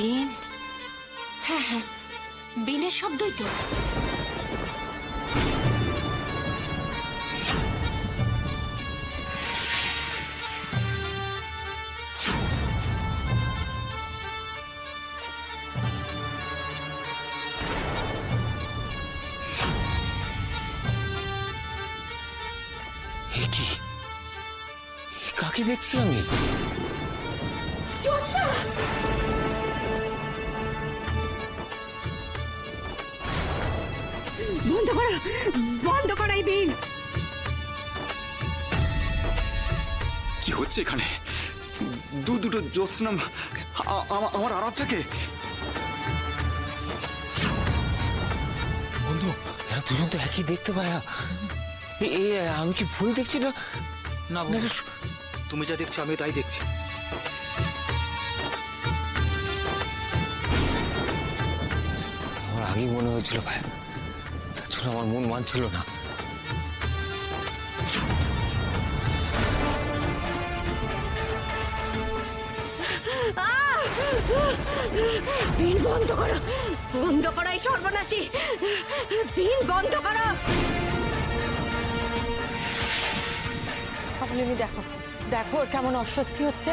বিন, হ্যাঁ হ্যাঁ, বিনের শব্দই তো। কি কাকে দেখছি আমি? জোৎস্না! বন্ধ করো, বন্ধ করো এই বিন। কি হচ্ছে এখানে? দুটো জ্যোৎস্না আমার আরাপটাকে। বন্ধু, এরা দুজন তো একই দেখতে পায়া। আমি কি ভুল দেখছি না? না বন্ধু, তুমি যা দেখছো আমি তাই দেখছি। আমার আগেই মনে হয়েছিল ভাই, তার জন্য আমার মন মানছিল না। বিন বন্ধ করো, বন্ধ করো এই সর্বনাশী। বিন বন্ধ করো। আপনি দেখো, দেখো ওর কেমন অস্বস্তি হচ্ছে।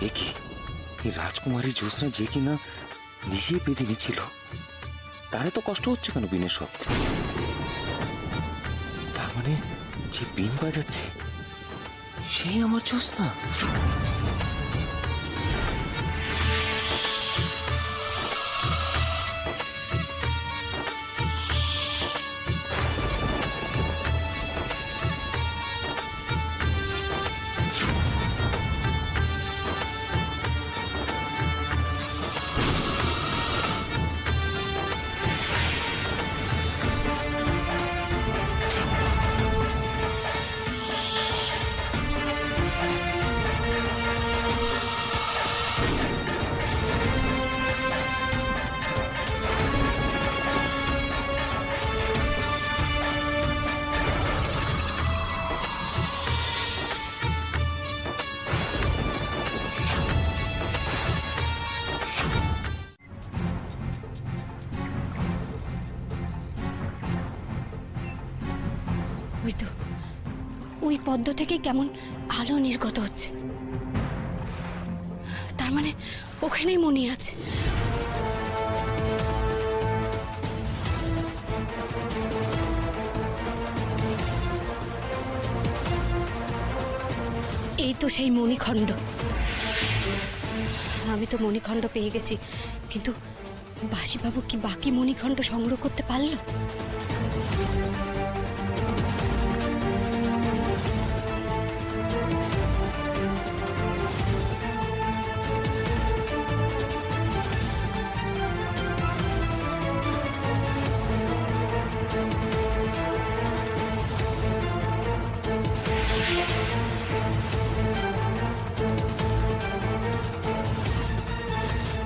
এ কি, এই রাজকুমারী জ্যোৎস্না যে কিনা নিজেই বেঁধে দিচ্ছিল, তারে তো কষ্ট হচ্ছে কেন বিনের শব্দে? তার মানে যে বিন বাজাচ্ছে সেই আমার জ্যোৎস্না। ওই তো, ওই পদ্ম থেকে কেমন আলো নির্গত হচ্ছে। তার মানে ওখানেই মনি আছে। এই তো সেই মণিখণ্ড। আমি তো মণিখণ্ড পেয়ে গেছি, কিন্তু বাসিবাবু কি বাকি মণিখণ্ড সংগ্রহ করতে পারলো?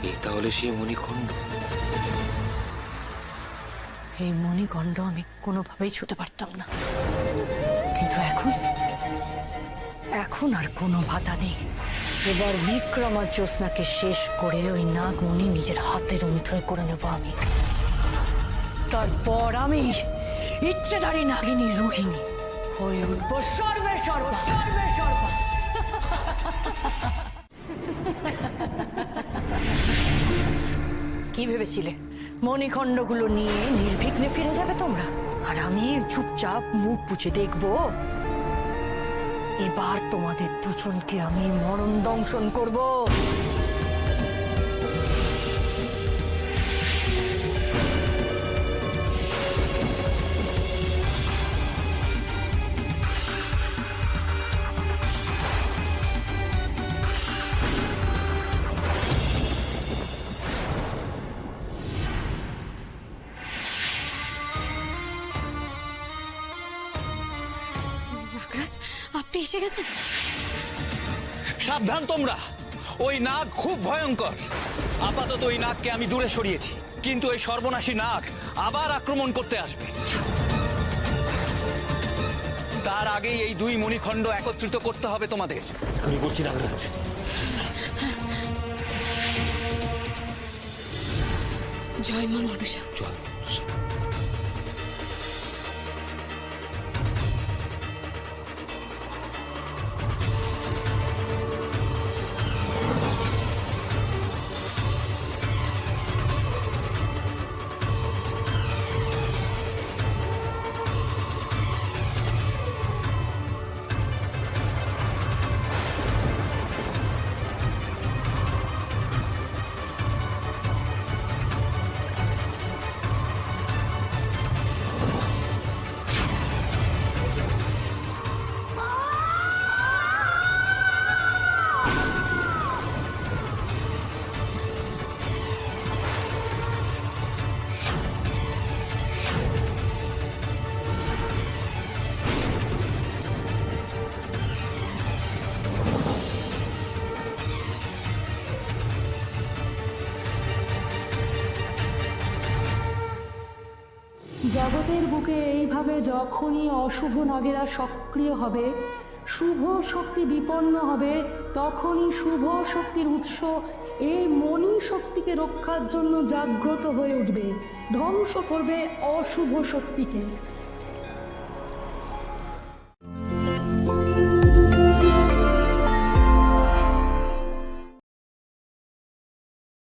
এই তাহলে সেই মণিখণ্ড। এই মণিকণ্ড আমি কোনোভাবেই ছুতে পারতাম না, কিন্তু এখন এখন আর কোনো বাধা নেই। এবার বিক্রম আর জ্যোৎস্নাকে শেষ করে ওই নাগমণি নিজের হাতের মুঠোয় করে নেব আমি। তারপর আমি ইচ্ছেধারী নাগিনী রোহিণী হয়ে উঠবো সর্বে সর্বা, সর্বে সর্বা। কি ভেবেছিলে মণিখণ্ডগুলো নিয়ে নির্বিঘ্নে ফিরে যাবে তোমরা, আর আমি চুপচাপ মুখ পুছে দেখবো? এবার তোমাদের দুজনকে আমি মরণ দংশন করব। নাগরাজ, আপনি এসে গেছেন? সাবধান তোমরা, ওই নাগ খুব ভয়ঙ্কর। আপাতত ওই নাগকে আমি দূরে সরিয়েছি, কিন্তু ওই সর্বনাশী নাগ আবার আক্রমণ করতে আসবে। তার আগেই এই দুই মণিখণ্ড একত্রিত করতে হবে তোমাদের। এখনই করছি নাগরাজ। জয় মা মনসা। চল জগতের বুকে এইভাবে যখনই অশুভ নাগেরা সক্রিয় হবে, শুভ শক্তি বিপন্ন হবে, তখনই শুভ শক্তির উৎস এই মনি শক্তিকে রক্ষার জন্য জাগ্রত হয়ে উঠবে, ধ্বংস করবে অশুভ শক্তিকে।